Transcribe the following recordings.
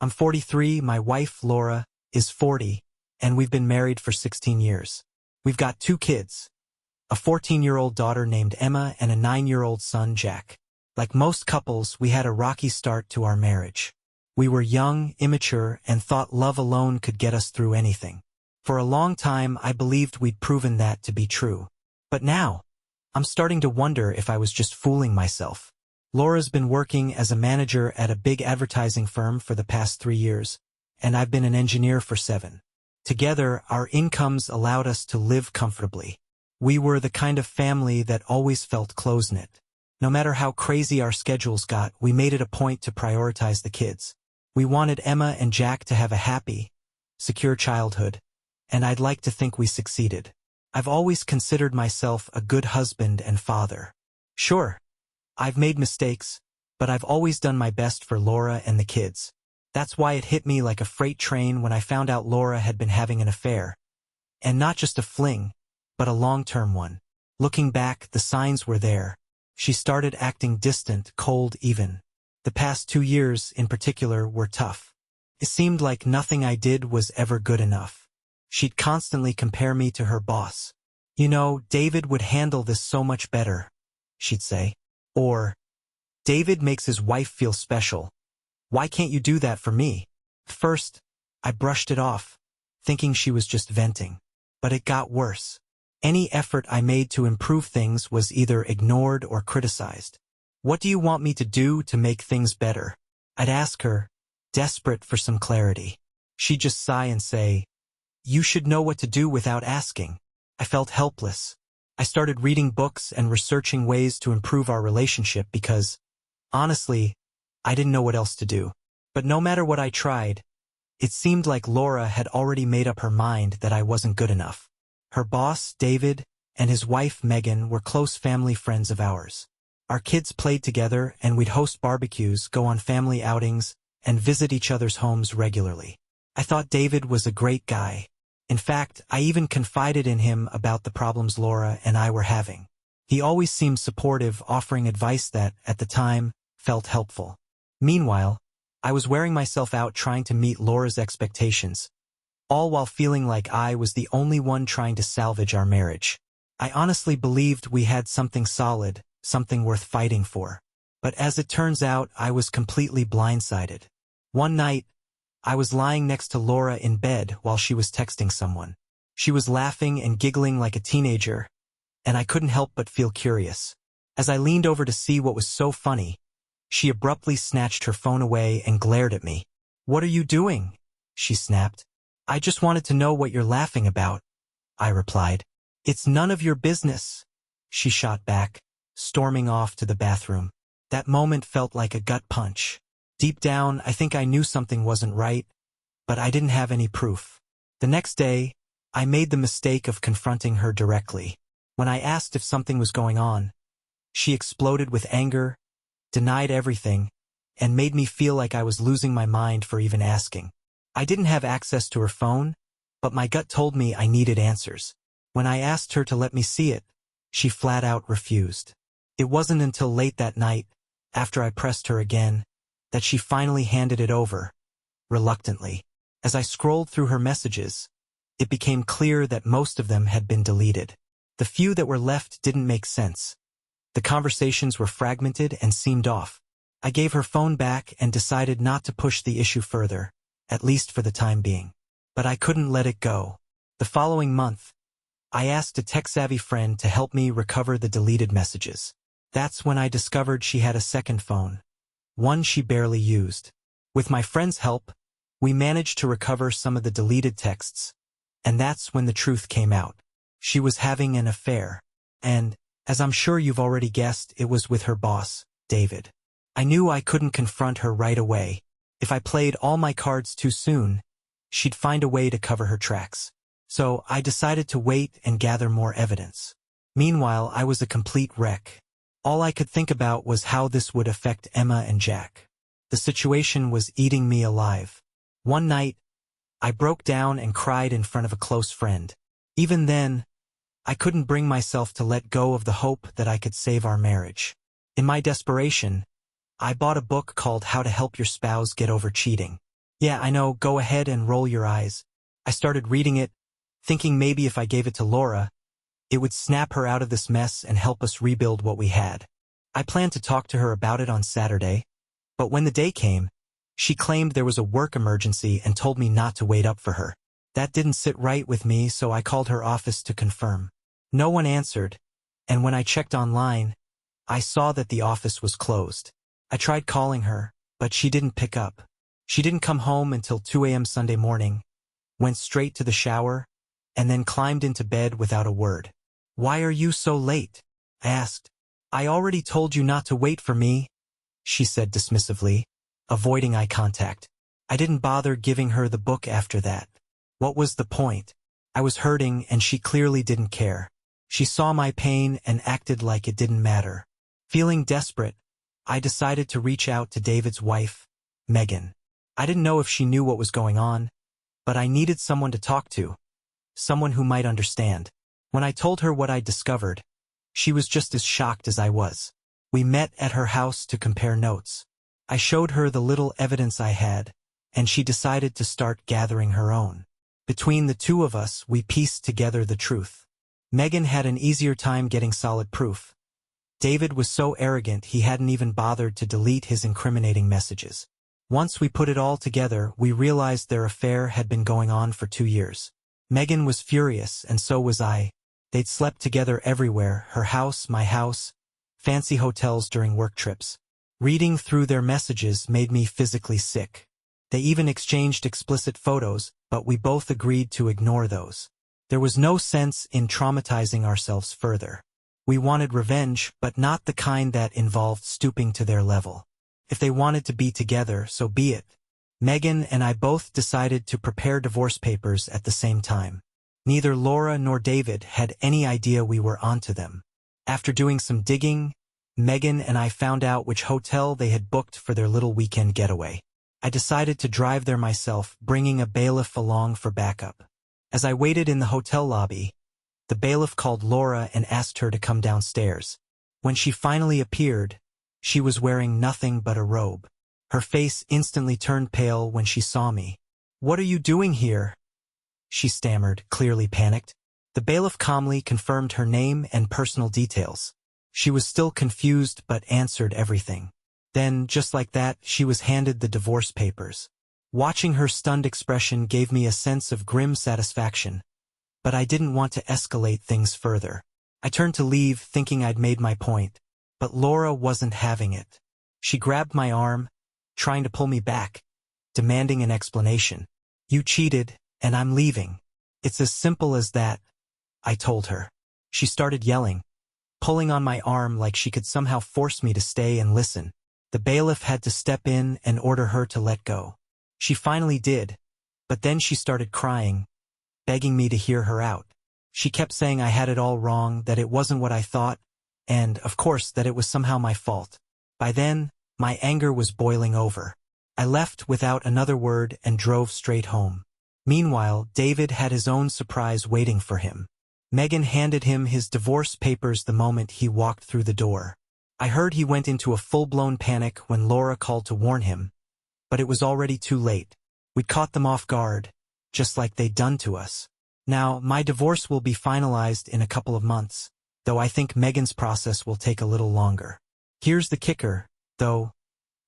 I'm 43, my wife, Laura, is 40, and we've been married for 16 years. We've got 2 kids, a 14-year-old daughter named Emma and a 9-year-old son, Jack. Like most couples, we had a rocky start to our marriage. We were young, immature, and thought love alone could get us through anything. For a long time, I believed we'd proven that to be true. But now, I'm starting to wonder if I was just fooling myself. Laura's been working as a manager at a big advertising firm for the past 3 years, and I've been an engineer for 7. Together, our incomes allowed us to live comfortably. We were the kind of family that always felt close-knit. No matter how crazy our schedules got, we made it a point to prioritize the kids. We wanted Emma and Jack to have a happy, secure childhood, and I'd like to think we succeeded. I've always considered myself a good husband and father. Sure, I've made mistakes, but I've always done my best for Laura and the kids. That's why it hit me like a freight train when I found out Laura had been having an affair. And not just a fling, but a long-term one. Looking back, the signs were there. She started acting distant, cold even. The past 2 years, in particular, were tough. It seemed like nothing I did was ever good enough. She'd constantly compare me to her boss. "You know, David would handle this so much better," she'd say. Or, "David makes his wife feel special. Why can't you do that for me?" First, I brushed it off, thinking she was just venting. But it got worse. Any effort I made to improve things was either ignored or criticized. "What do you want me to do to make things better?" I'd ask her, desperate for some clarity. She'd just sigh and say, "You should know what to do without asking." I felt helpless. I started reading books and researching ways to improve our relationship because, honestly, I didn't know what else to do. But no matter what I tried, it seemed like Laura had already made up her mind that I wasn't good enough. Her boss, David, and his wife, Megan, were close family friends of ours. Our kids played together, and we'd host barbecues, go on family outings, and visit each other's homes regularly. I thought David was a great guy. In fact, I even confided in him about the problems Laura and I were having. He always seemed supportive, offering advice that, at the time, felt helpful. Meanwhile, I was wearing myself out trying to meet Laura's expectations, all while feeling like I was the only one trying to salvage our marriage. I honestly believed we had something solid, something worth fighting for. But as it turns out, I was completely blindsided. One night, I was lying next to Laura in bed while she was texting someone. She was laughing and giggling like a teenager, and I couldn't help but feel curious. As I leaned over to see what was so funny, she abruptly snatched her phone away and glared at me. "What are you doing?" she snapped. "I just wanted to know what you're laughing about," I replied. "It's none of your business," she shot back, storming off to the bathroom. That moment felt like a gut punch. Deep down, I think I knew something wasn't right, but I didn't have any proof. The next day, I made the mistake of confronting her directly. When I asked if something was going on, she exploded with anger, denied everything, and made me feel like I was losing my mind for even asking. I didn't have access to her phone, but my gut told me I needed answers. When I asked her to let me see it, she flat out refused. It wasn't until late that night, after I pressed her again, that she finally handed it over, reluctantly. As I scrolled through her messages, it became clear that most of them had been deleted. The few that were left didn't make sense. The conversations were fragmented and seemed off. I gave her phone back and decided not to push the issue further, at least for the time being. But I couldn't let it go. The following month, I asked a tech-savvy friend to help me recover the deleted messages. That's when I discovered she had a second phone, one she barely used. With my friend's help, we managed to recover some of the deleted texts, and that's when the truth came out. She was having an affair, and, as I'm sure you've already guessed, it was with her boss, David. I knew I couldn't confront her right away. If I played all my cards too soon, she'd find a way to cover her tracks. So I decided to wait and gather more evidence. Meanwhile, I was a complete wreck. All I could think about was how this would affect Emma and Jack. The situation was eating me alive. One night, I broke down and cried in front of a close friend. Even then, I couldn't bring myself to let go of the hope that I could save our marriage. In my desperation, I bought a book called How to Help Your Spouse Get Over Cheating. Yeah, I know, go ahead and roll your eyes. I started reading it, thinking maybe if I gave it to Laura, it would snap her out of this mess and help us rebuild what we had. I planned to talk to her about it on Saturday, but when the day came, she claimed there was a work emergency and told me not to wait up for her. That didn't sit right with me, so I called her office to confirm. No one answered, and when I checked online, I saw that the office was closed. I tried calling her, but she didn't pick up. She didn't come home until 2 a.m. Sunday morning, went straight to the shower, and then climbed into bed without a word. "Why are you so late?" I asked. "I already told you not to wait for me," she said dismissively, avoiding eye contact. I didn't bother giving her the book after that. What was the point? I was hurting and she clearly didn't care. She saw my pain and acted like it didn't matter. Feeling desperate, I decided to reach out to David's wife, Megan. I didn't know if she knew what was going on, but I needed someone to talk to, someone who might understand. When I told her what I'd discovered, she was just as shocked as I was. We met at her house to compare notes. I showed her the little evidence I had, and she decided to start gathering her own. Between the two of us, we pieced together the truth. Megan had an easier time getting solid proof. David was so arrogant he hadn't even bothered to delete his incriminating messages. Once we put it all together, we realized their affair had been going on for 2 years. Megan was furious, and so was I. They'd slept together everywhere, her house, my house, fancy hotels during work trips. Reading through their messages made me physically sick. They even exchanged explicit photos, but we both agreed to ignore those. There was no sense in traumatizing ourselves further. We wanted revenge, but not the kind that involved stooping to their level. If they wanted to be together, so be it. Megan and I both decided to prepare divorce papers at the same time. Neither Laura nor David had any idea we were onto them. After doing some digging, Megan and I found out which hotel they had booked for their little weekend getaway. I decided to drive there myself, bringing a bailiff along for backup. As I waited in the hotel lobby, the bailiff called Laura and asked her to come downstairs. When she finally appeared, she was wearing nothing but a robe. Her face instantly turned pale when she saw me. "What are you doing here?" she stammered, clearly panicked. The bailiff calmly confirmed her name and personal details. She was still confused but answered everything. Then, just like that, she was handed the divorce papers. Watching her stunned expression gave me a sense of grim satisfaction, but I didn't want to escalate things further. I turned to leave, thinking I'd made my point, but Laura wasn't having it. She grabbed my arm, trying to pull me back, demanding an explanation. "You cheated, and I'm leaving. It's as simple as that," I told her. She started yelling, pulling on my arm like she could somehow force me to stay and listen. The bailiff had to step in and order her to let go. She finally did, but then she started crying, begging me to hear her out. She kept saying I had it all wrong, that it wasn't what I thought, and, of course, that it was somehow my fault. By then, my anger was boiling over. I left without another word and drove straight home. Meanwhile, David had his own surprise waiting for him. Megan handed him his divorce papers the moment he walked through the door. I heard he went into a full-blown panic when Laura called to warn him, but it was already too late. We'd caught them off guard, just like they'd done to us. Now, my divorce will be finalized in a couple of months, though I think Megan's process will take a little longer. Here's the kicker, though.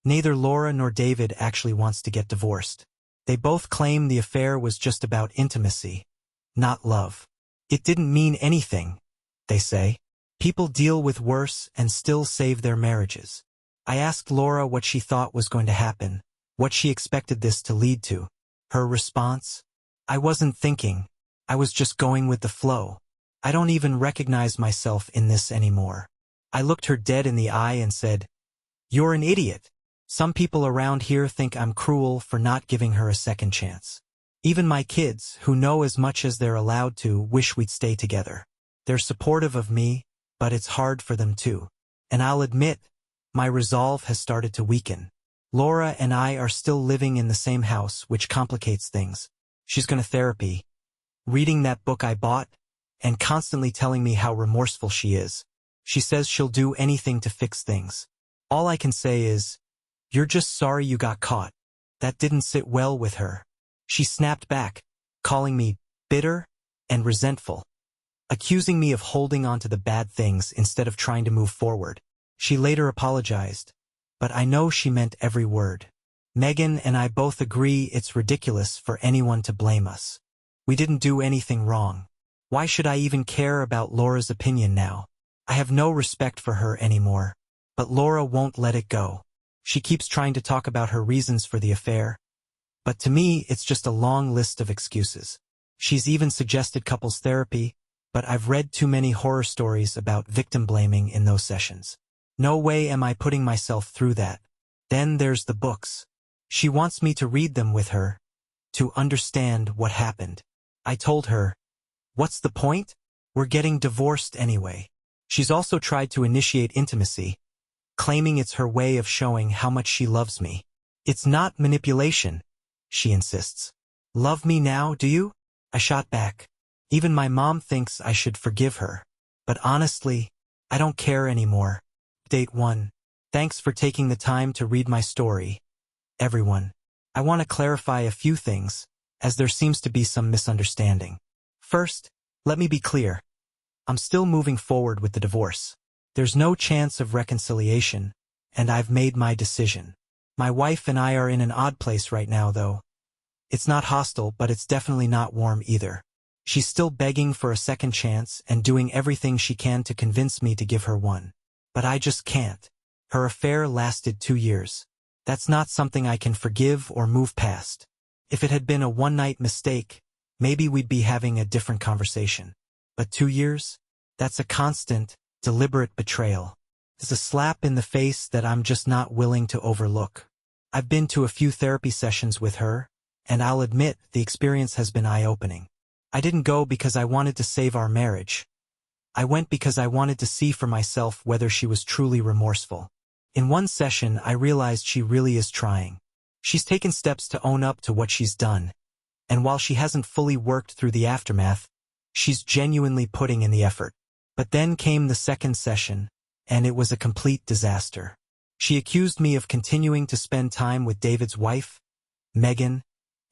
Neither Laura nor David actually wants to get divorced. They both claim the affair was just about intimacy, not love. It didn't mean anything, they say. People deal with worse and still save their marriages. I asked Laura what she thought was going to happen, what she expected this to lead to. Her response? "I wasn't thinking. I was just going with the flow. I don't even recognize myself in this anymore." I looked her dead in the eye and said, "You're an idiot. Some people around here think I'm cruel for not giving her a second chance. Even my kids, who know as much as they're allowed to, wish we'd stay together. They're supportive of me, but it's hard for them too. And I'll admit, my resolve has started to weaken. Laura and I are still living in the same house, which complicates things. She's going to therapy, reading that book I bought, and constantly telling me how remorseful she is. She says she'll do anything to fix things. All I can say is, "You're just sorry you got caught." That didn't sit well with her. She snapped back, calling me bitter and resentful, accusing me of holding on to the bad things instead of trying to move forward. She later apologized, but I know she meant every word. Megan and I both agree it's ridiculous for anyone to blame us. We didn't do anything wrong. Why should I even care about Laura's opinion now? I have no respect for her anymore. But Laura won't let it go. She keeps trying to talk about her reasons for the affair. But to me, it's just a long list of excuses. She's even suggested couples therapy, but I've read too many horror stories about victim blaming in those sessions. No way am I putting myself through that. Then there's the books. She wants me to read them with her, to understand what happened. I told her, what's the point? We're getting divorced anyway. She's also tried to initiate intimacy, claiming it's her way of showing how much she loves me. It's not manipulation, she insists. Love me now, do you? I shot back. Even my mom thinks I should forgive her. But honestly, I don't care anymore. Update 1. Thanks for taking the time to read my story, everyone. I want to clarify a few things, as there seems to be some misunderstanding. First, let me be clear. I'm still moving forward with the divorce. There's no chance of reconciliation, and I've made my decision. My wife and I are in an odd place right now, though. It's not hostile, but it's definitely not warm either. She's still begging for a second chance and doing everything she can to convince me to give her one. But I just can't. Her affair lasted 2 years. That's not something I can forgive or move past. If it had been a one-night mistake, maybe we'd be having a different conversation. But 2 years? That's a constant, deliberate betrayal. It's a slap in the face that I'm just not willing to overlook. I've been to a few therapy sessions with her, and I'll admit the experience has been eye-opening. I didn't go because I wanted to save our marriage. I went because I wanted to see for myself whether she was truly remorseful. In one session, I realized she really is trying. She's taken steps to own up to what she's done, and while she hasn't fully worked through the aftermath, she's genuinely putting in the effort. But then came the second session, and it was a complete disaster. She accused me of continuing to spend time with David's wife, Megan,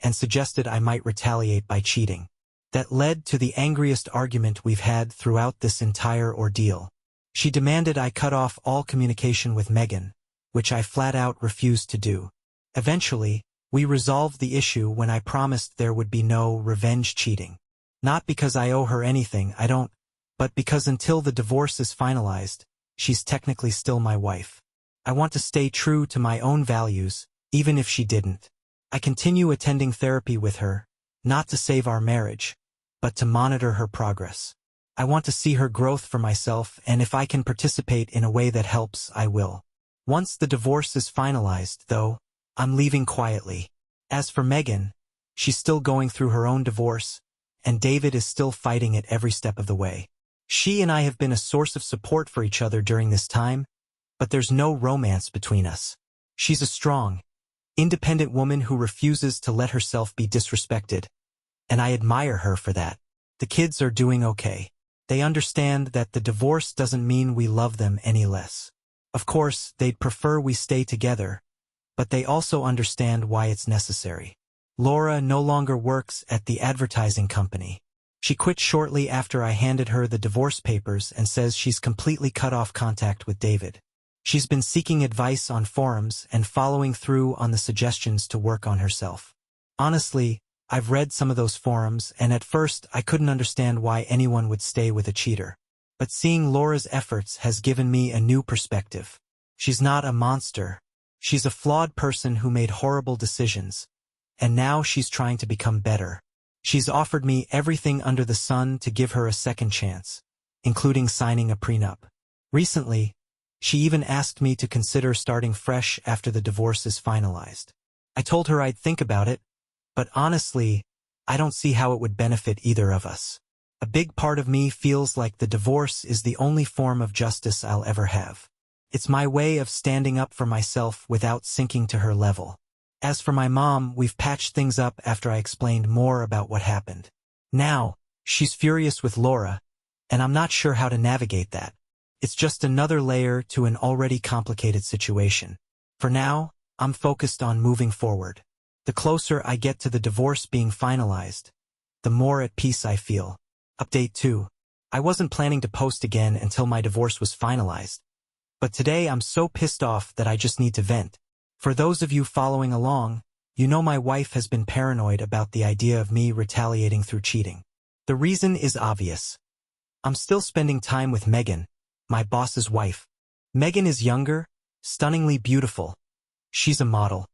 and suggested I might retaliate by cheating. That led to the angriest argument we've had throughout this entire ordeal. She demanded I cut off all communication with Megan, which I flat out refused to do. Eventually, we resolved the issue when I promised there would be no revenge cheating. Not because I owe her anything, I don't, but because until the divorce is finalized, she's technically still my wife. I want to stay true to my own values, even if she didn't. I continue attending therapy with her, not to save our marriage, but to monitor her progress. I want to see her growth for myself, and if I can participate in a way that helps, I will. Once the divorce is finalized, though, I'm leaving quietly. As for Megan, she's still going through her own divorce, and David is still fighting it every step of the way. She and I have been a source of support for each other during this time, but there's no romance between us. She's a strong, independent woman who refuses to let herself be disrespected, and I admire her for that. The kids are doing okay. They understand that the divorce doesn't mean we love them any less. Of course, they'd prefer we stay together, but they also understand why it's necessary. Laura no longer works at the advertising company. She quit shortly after I handed her the divorce papers and says she's completely cut off contact with David. She's been seeking advice on forums and following through on the suggestions to work on herself. Honestly, I've read some of those forums, and at first I couldn't understand why anyone would stay with a cheater. But seeing Laura's efforts has given me a new perspective. She's not a monster. She's a flawed person who made horrible decisions, and now she's trying to become better. She's offered me everything under the sun to give her a second chance, including signing a prenup. Recently, she even asked me to consider starting fresh after the divorce is finalized. I told her I'd think about it, but honestly, I don't see how it would benefit either of us. A big part of me feels like the divorce is the only form of justice I'll ever have. It's my way of standing up for myself without sinking to her level. As for my mom, we've patched things up after I explained more about what happened. Now, she's furious with Laura, and I'm not sure how to navigate that. It's just another layer to an already complicated situation. For now, I'm focused on moving forward. The closer I get to the divorce being finalized, the more at peace I feel. Update 2. I wasn't planning to post again until my divorce was finalized. But today I'm so pissed off that I just need to vent. For those of you following along, you know my wife has been paranoid about the idea of me retaliating through cheating. The reason is obvious. I'm still spending time with Megan, my boss's wife. Megan is younger, stunningly beautiful. She's a model.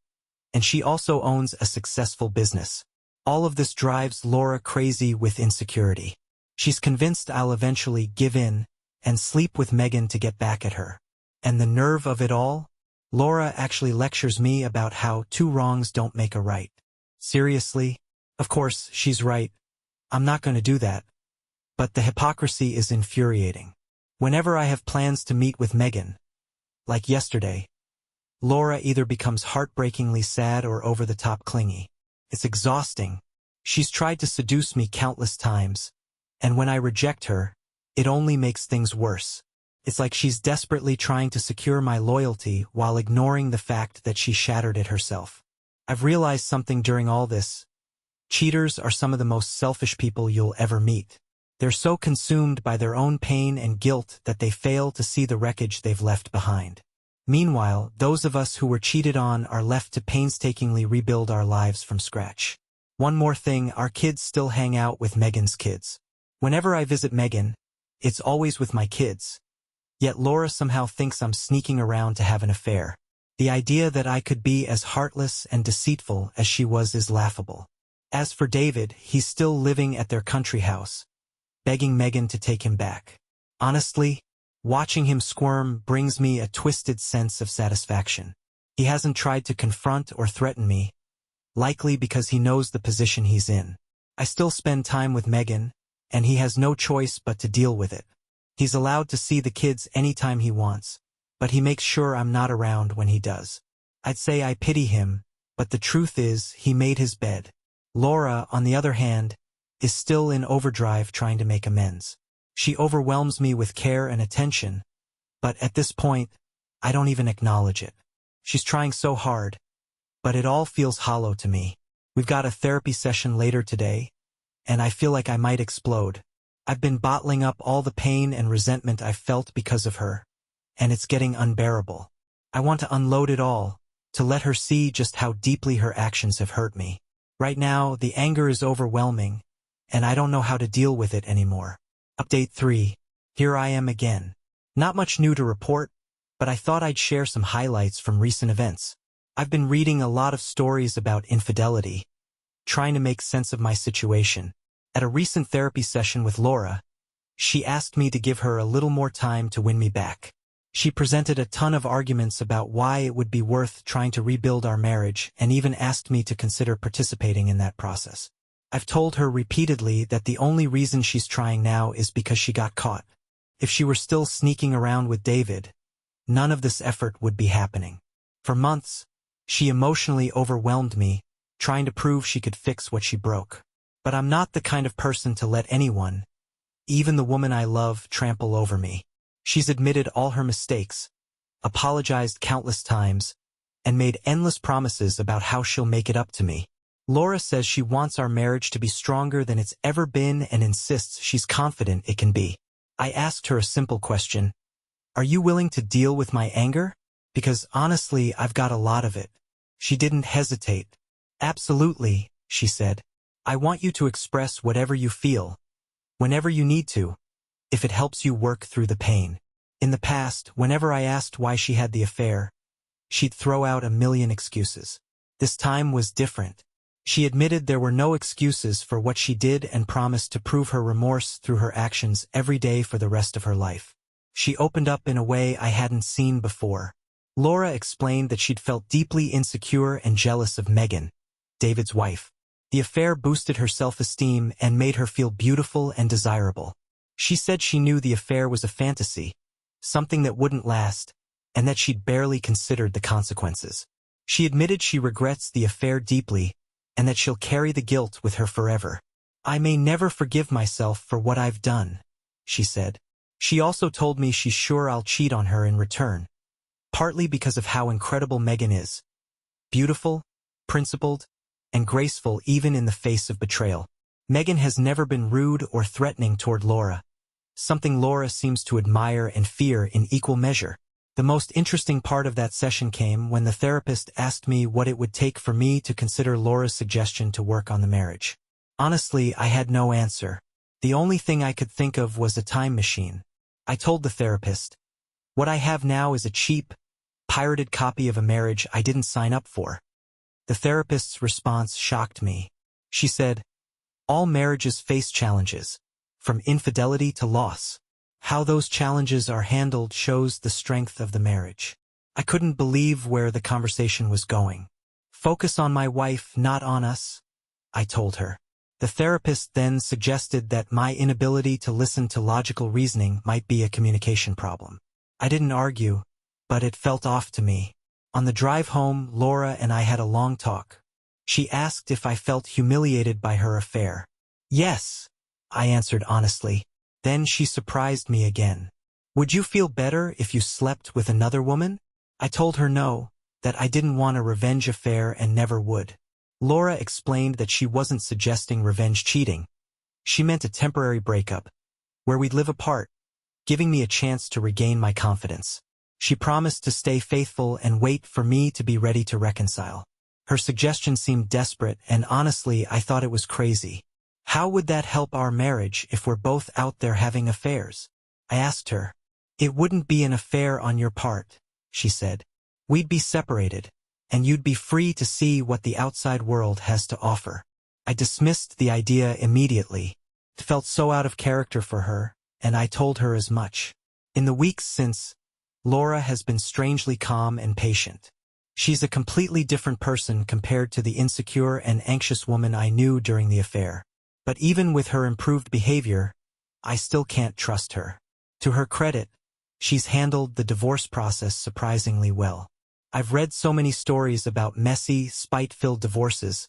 And she also owns a successful business. All of this drives Laura crazy with insecurity. She's convinced I'll eventually give in and sleep with Megan to get back at her. And the nerve of it all? Laura actually lectures me about how 2 wrongs don't make a right. Seriously? Of course, she's right. I'm not going to do that. But the hypocrisy is infuriating. Whenever I have plans to meet with Megan, like yesterday, Laura either becomes heartbreakingly sad or over-the-top clingy. It's exhausting. She's tried to seduce me countless times, and when I reject her, it only makes things worse. It's like she's desperately trying to secure my loyalty while ignoring the fact that she shattered it herself. I've realized something during all this. Cheaters are some of the most selfish people you'll ever meet. They're so consumed by their own pain and guilt that they fail to see the wreckage they've left behind. Meanwhile, those of us who were cheated on are left to painstakingly rebuild our lives from scratch. One more thing, our kids still hang out with Megan's kids. Whenever I visit Megan, it's always with my kids. Yet Laura somehow thinks I'm sneaking around to have an affair. The idea that I could be as heartless and deceitful as she was is laughable. As for David, he's still living at their country house, begging Megan to take him back. Honestly, watching him squirm brings me a twisted sense of satisfaction. He hasn't tried to confront or threaten me, likely because he knows the position he's in. I still spend time with Megan, and he has no choice but to deal with it. He's allowed to see the kids anytime he wants, but he makes sure I'm not around when he does. I'd say I pity him, but the truth is he made his bed. Laura, on the other hand, is still in overdrive trying to make amends. She overwhelms me with care and attention, but at this point, I don't even acknowledge it. She's trying so hard, but it all feels hollow to me. We've got a therapy session later today, and I feel like I might explode. I've been bottling up all the pain and resentment I've felt because of her, and it's getting unbearable. I want to unload it all, to let her see just how deeply her actions have hurt me. Right now, the anger is overwhelming, and I don't know how to deal with it anymore. Update 3. Here I am again. Not much new to report, but I thought I'd share some highlights from recent events. I've been reading a lot of stories about infidelity, trying to make sense of my situation. At a recent therapy session with Laura, she asked me to give her a little more time to win me back. She presented a ton of arguments about why it would be worth trying to rebuild our marriage and even asked me to consider participating in that process. I've told her repeatedly that the only reason she's trying now is because she got caught. If she were still sneaking around with David, none of this effort would be happening. For months, she emotionally overwhelmed me, trying to prove she could fix what she broke. But I'm not the kind of person to let anyone, even the woman I love, trample over me. She's admitted all her mistakes, apologized countless times, and made endless promises about how she'll make it up to me. Laura says she wants our marriage to be stronger than it's ever been and insists she's confident it can be. I asked her a simple question. Are you willing to deal with my anger? Because honestly, I've got a lot of it. She didn't hesitate. Absolutely, she said. I want you to express whatever you feel, whenever you need to, if it helps you work through the pain. In the past, whenever I asked why she had the affair, she'd throw out a million excuses. This time was different. She admitted there were no excuses for what she did and promised to prove her remorse through her actions every day for the rest of her life. She opened up in a way I hadn't seen before. Laura explained that she'd felt deeply insecure and jealous of Megan, David's wife. The affair boosted her self-esteem and made her feel beautiful and desirable. She said she knew the affair was a fantasy, something that wouldn't last, and that she'd barely considered the consequences. She admitted she regrets the affair deeply, and that she'll carry the guilt with her forever. I may never forgive myself for what I've done, she said. She also told me she's sure I'll cheat on her in return, partly because of how incredible Megan is. Beautiful, principled, and graceful even in the face of betrayal. Megan has never been rude or threatening toward Laura, something Laura seems to admire and fear in equal measure. The most interesting part of that session came when the therapist asked me what it would take for me to consider Laura's suggestion to work on the marriage. Honestly, I had no answer. The only thing I could think of was a time machine. I told the therapist, "What I have now is a cheap, pirated copy of a marriage I didn't sign up for." The therapist's response shocked me. She said, "All marriages face challenges, from infidelity to loss. How those challenges are handled shows the strength of the marriage." I couldn't believe where the conversation was going. "Focus on my wife, not on us," I told her. The therapist then suggested that my inability to listen to logical reasoning might be a communication problem. I didn't argue, but it felt off to me. On the drive home, Laura and I had a long talk. She asked if I felt humiliated by her affair. "Yes," I answered honestly. Then she surprised me again. "Would you feel better if you slept with another woman?" I told her no, that I didn't want a revenge affair and never would. Laura explained that she wasn't suggesting revenge cheating. She meant a temporary breakup, where we'd live apart, giving me a chance to regain my confidence. She promised to stay faithful and wait for me to be ready to reconcile. Her suggestion seemed desperate, and honestly, I thought it was crazy. "How would that help our marriage if we're both out there having affairs?" I asked her. "It wouldn't be an affair on your part," she said. "We'd be separated, and you'd be free to see what the outside world has to offer." I dismissed the idea immediately. It felt so out of character for her, and I told her as much. In the weeks since, Laura has been strangely calm and patient. She's a completely different person compared to the insecure and anxious woman I knew during the affair. But even with her improved behavior, I still can't trust her. To her credit, she's handled the divorce process surprisingly well. I've read so many stories about messy, spite-filled divorces,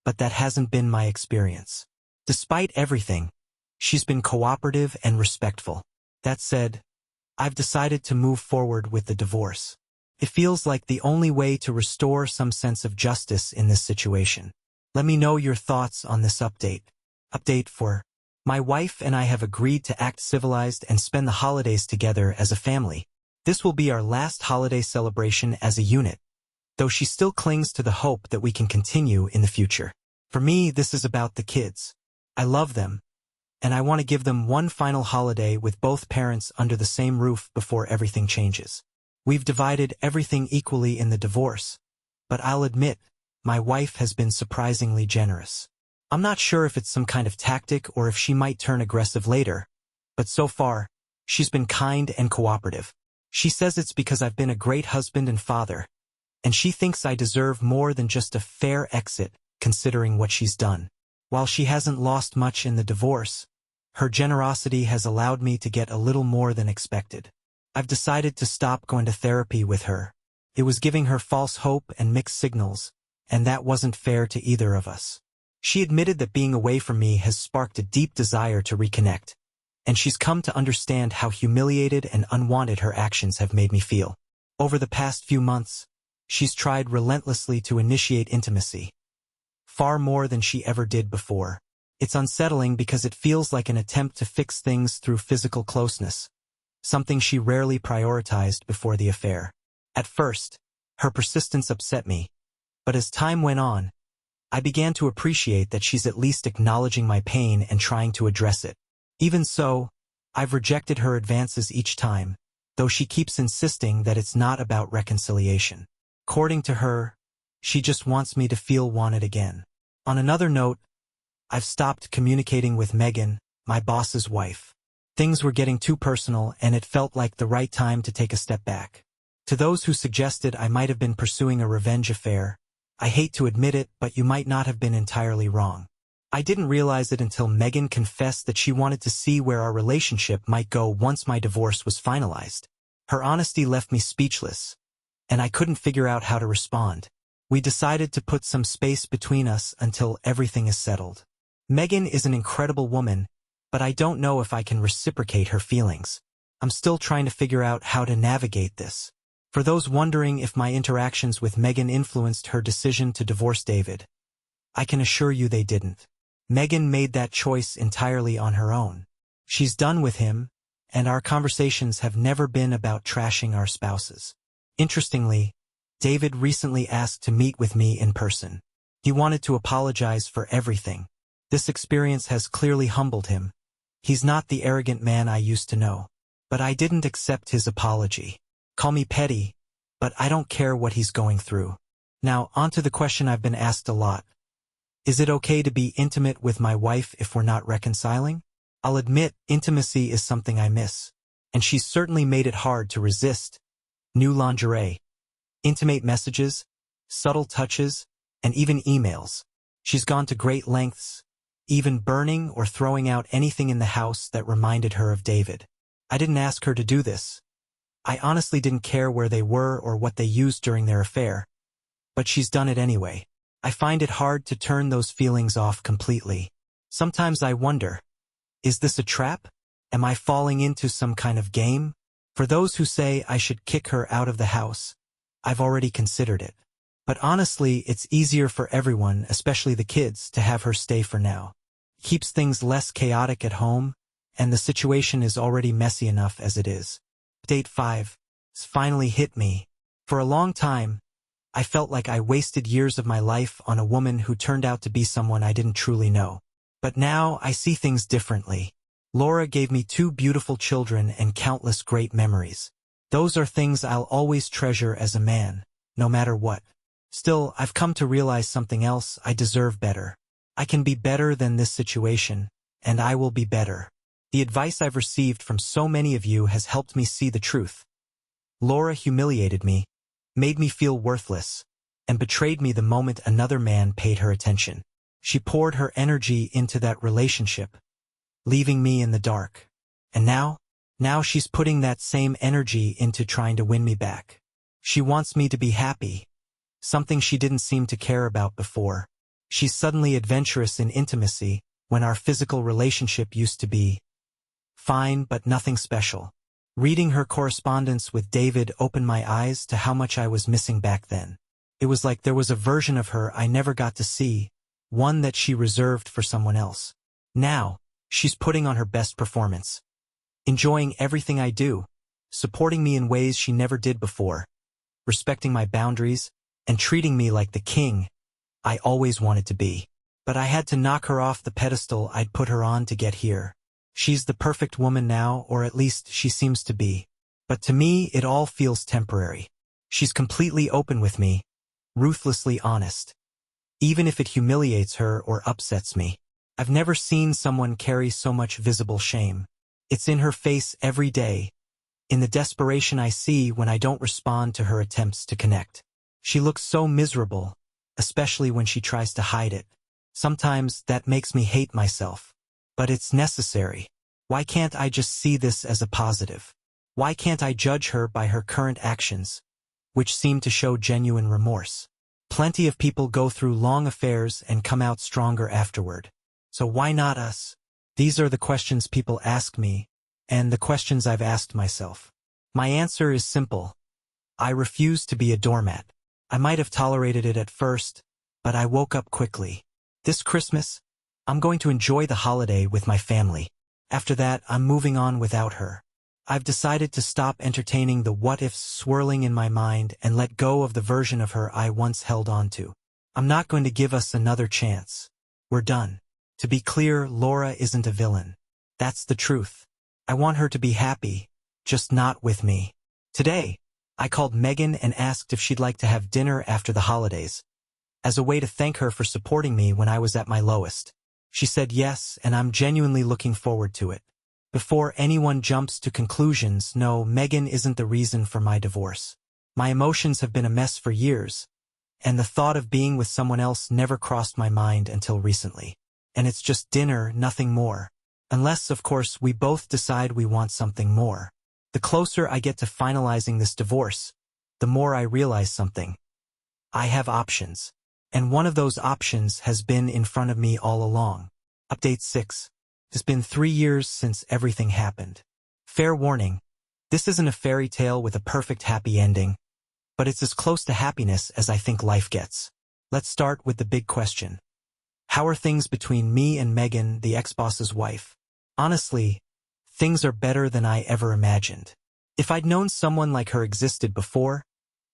but that hasn't been my experience. Despite everything, she's been cooperative and respectful. That said, I've decided to move forward with the divorce. It feels like the only way to restore some sense of justice in this situation. Let me know your thoughts on this update. Update 4. My wife and I have agreed to act civilized and spend the holidays together as a family. This will be our last holiday celebration as a unit, though she still clings to the hope that we can continue in the future. For me, this is about the kids. I love them, and I want to give them one final holiday with both parents under the same roof before everything changes. We've divided everything equally in the divorce, but I'll admit, my wife has been surprisingly generous. I'm not sure if it's some kind of tactic or if she might turn aggressive later, but so far, she's been kind and cooperative. She says it's because I've been a great husband and father, and she thinks I deserve more than just a fair exit, considering what she's done. While she hasn't lost much in the divorce, her generosity has allowed me to get a little more than expected. I've decided to stop going to therapy with her. It was giving her false hope and mixed signals, and that wasn't fair to either of us. She admitted that being away from me has sparked a deep desire to reconnect, and she's come to understand how humiliated and unwanted her actions have made me feel. Over the past few months, she's tried relentlessly to initiate intimacy, far more than she ever did before. It's unsettling because it feels like an attempt to fix things through physical closeness, something she rarely prioritized before the affair. At first, her persistence upset me, but as time went on, I began to appreciate that she's at least acknowledging my pain and trying to address it. Even so, I've rejected her advances each time, though she keeps insisting that it's not about reconciliation. According to her, she just wants me to feel wanted again. On another note, I've stopped communicating with Megan, my boss's wife. Things were getting too personal, and it felt like the right time to take a step back. To those who suggested I might have been pursuing a revenge affair, I hate to admit it, but you might not have been entirely wrong. I didn't realize it until Megan confessed that she wanted to see where our relationship might go once my divorce was finalized. Her honesty left me speechless, and I couldn't figure out how to respond. We decided to put some space between us until everything is settled. Megan is an incredible woman, but I don't know if I can reciprocate her feelings. I'm still trying to figure out how to navigate this. For those wondering if my interactions with Megan influenced her decision to divorce David, I can assure you they didn't. Megan made that choice entirely on her own. She's done with him, and our conversations have never been about trashing our spouses. Interestingly, David recently asked to meet with me in person. He wanted to apologize for everything. This experience has clearly humbled him. He's not the arrogant man I used to know. But I didn't accept his apology. Call me petty, but I don't care what he's going through. Now, on to the question I've been asked a lot. Is it okay to be intimate with my wife if we're not reconciling? I'll admit, intimacy is something I miss. And she's certainly made it hard to resist. New lingerie, intimate messages, subtle touches, and even emails. She's gone to great lengths, even burning or throwing out anything in the house that reminded her of David. I didn't ask her to do this. I honestly didn't care where they were or what they used during their affair. But she's done it anyway. I find it hard to turn those feelings off completely. Sometimes I wonder, is this a trap? Am I falling into some kind of game? For those who say I should kick her out of the house, I've already considered it. But honestly, it's easier for everyone, especially the kids, to have her stay for now. It keeps things less chaotic at home, and the situation is already messy enough as it is. Date 5 has finally hit me. For a long time, I felt like I wasted years of my life on a woman who turned out to be someone I didn't truly know. But now I see things differently. Laura gave me 2 beautiful children and countless great memories. Those are things I'll always treasure as a man, no matter what. Still, I've come to realize something else. I deserve better. I can be better than this situation, and I will be better. The advice I've received from so many of you has helped me see the truth. Laura humiliated me, made me feel worthless, and betrayed me the moment another man paid her attention. She poured her energy into that relationship, leaving me in the dark. And now she's putting that same energy into trying to win me back. She wants me to be happy, something she didn't seem to care about before. She's suddenly adventurous in intimacy when our physical relationship used to be fine but nothing special. Reading her correspondence with David opened my eyes to how much I was missing back then. It was like there was a version of her I never got to see, one that she reserved for someone else. Now, she's putting on her best performance, enjoying everything I do, supporting me in ways she never did before, respecting my boundaries, and treating me like the king I always wanted to be. But I had to knock her off the pedestal I'd put her on to get here. She's the perfect woman now, or at least she seems to be. But to me, it all feels temporary. She's completely open with me, ruthlessly honest. Even if it humiliates her or upsets me. I've never seen someone carry so much visible shame. It's in her face every day, in the desperation I see when I don't respond to her attempts to connect. She looks so miserable, especially when she tries to hide it. Sometimes that makes me hate myself. But it's necessary. Why can't I just see this as a positive? Why can't I judge her by her current actions, which seem to show genuine remorse? Plenty of people go through long affairs and come out stronger afterward. So why not us? These are the questions people ask me, and the questions I've asked myself. My answer is simple. I refuse to be a doormat. I might have tolerated it at first, but I woke up quickly. This Christmas, I'm going to enjoy the holiday with my family. After that, I'm moving on without her. I've decided to stop entertaining the what-ifs swirling in my mind and let go of the version of her I once held on to. I'm not going to give us another chance. We're done. To be clear, Laura isn't a villain. That's the truth. I want her to be happy, just not with me. Today, I called Megan and asked if she'd like to have dinner after the holidays, as a way to thank her for supporting me when I was at my lowest. She said yes, and I'm genuinely looking forward to it. Before anyone jumps to conclusions, no, Megan isn't the reason for my divorce. My emotions have been a mess for years, and the thought of being with someone else never crossed my mind until recently. And it's just dinner, nothing more. Unless, of course, we both decide we want something more. The closer I get to finalizing this divorce, the more I realize something. I have options. And one of those options has been in front of me all along. Update 6. It's been 3 years since everything happened. Fair warning, this isn't a fairy tale with a perfect happy ending, but it's as close to happiness as I think life gets. Let's start with the big question. How are things between me and Megan, the ex-boss's wife? Honestly, things are better than I ever imagined. If I'd known someone like her existed before,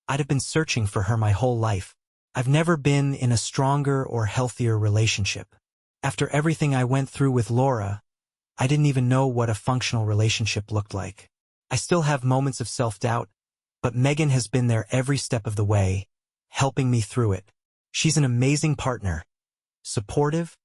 I'd have been searching for her my whole life. I've never been in a stronger or healthier relationship. After everything I went through with Laura, I didn't even know what a functional relationship looked like. I still have moments of self-doubt, but Megan has been there every step of the way, helping me through it. She's an amazing partner, supportive,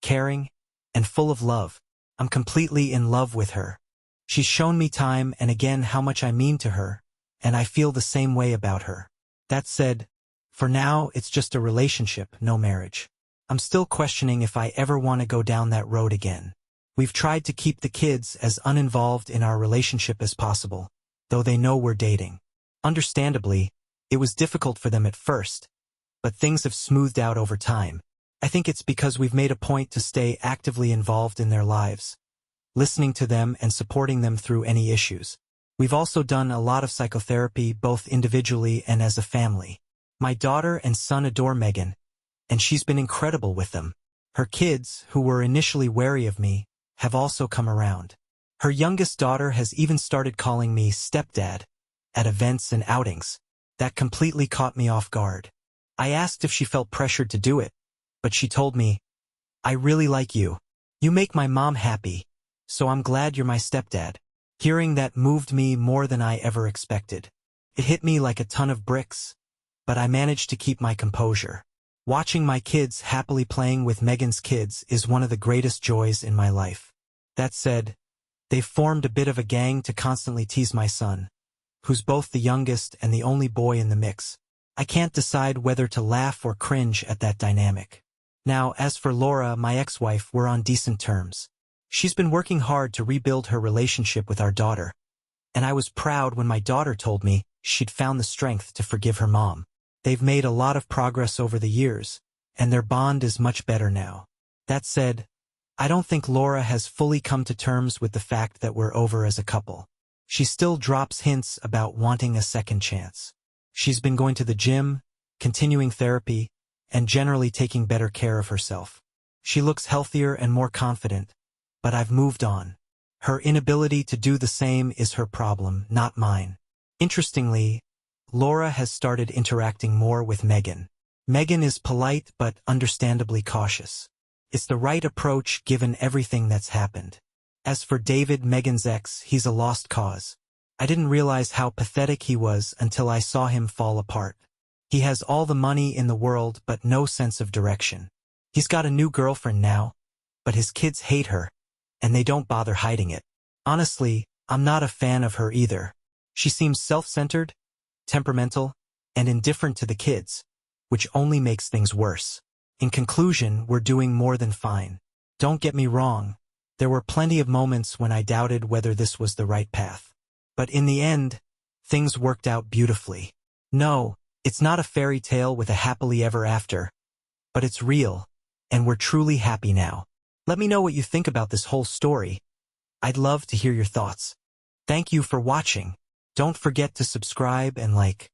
caring, and full of love. I'm completely in love with her. She's shown me time and again how much I mean to her, and I feel the same way about her. That said, for now, it's just a relationship, no marriage. I'm still questioning if I ever want to go down that road again. We've tried to keep the kids as uninvolved in our relationship as possible, though they know we're dating. Understandably, it was difficult for them at first, but things have smoothed out over time. I think it's because we've made a point to stay actively involved in their lives, listening to them and supporting them through any issues. We've also done a lot of psychotherapy, both individually and as a family. My daughter and son adore Megan, and she's been incredible with them. Her kids, who were initially wary of me, have also come around. Her youngest daughter has even started calling me stepdad at events and outings. That completely caught me off guard. I asked if she felt pressured to do it, but she told me, "I really like you. You make my mom happy, so I'm glad you're my stepdad." Hearing that moved me more than I ever expected. It hit me like a ton of bricks, but I managed to keep my composure. Watching my kids happily playing with Megan's kids is one of the greatest joys in my life. That said, they've formed a bit of a gang to constantly tease my son, who's both the youngest and the only boy in the mix. I can't decide whether to laugh or cringe at that dynamic. Now, as for Laura, my ex-wife, we're on decent terms. She's been working hard to rebuild her relationship with our daughter, and I was proud when my daughter told me she'd found the strength to forgive her mom. They've made a lot of progress over the years, and their bond is much better now. That said, I don't think Laura has fully come to terms with the fact that we're over as a couple. She still drops hints about wanting a second chance. She's been going to the gym, continuing therapy, and generally taking better care of herself. She looks healthier and more confident, but I've moved on. Her inability to do the same is her problem, not mine. Interestingly, Laura has started interacting more with Megan. Megan is polite but understandably cautious. It's the right approach given everything that's happened. As for David, Megan's ex, he's a lost cause. I didn't realize how pathetic he was until I saw him fall apart. He has all the money in the world but no sense of direction. He's got a new girlfriend now, but his kids hate her, and they don't bother hiding it. Honestly, I'm not a fan of her either. She seems self-centered, temperamental, and indifferent to the kids, which only makes things worse. In conclusion, we're doing more than fine. Don't get me wrong, there were plenty of moments when I doubted whether this was the right path. But in the end, things worked out beautifully. No, it's not a fairy tale with a happily ever after, but it's real, and we're truly happy now. Let me know what you think about this whole story. I'd love to hear your thoughts. Thank you for watching. Don't forget to subscribe and like.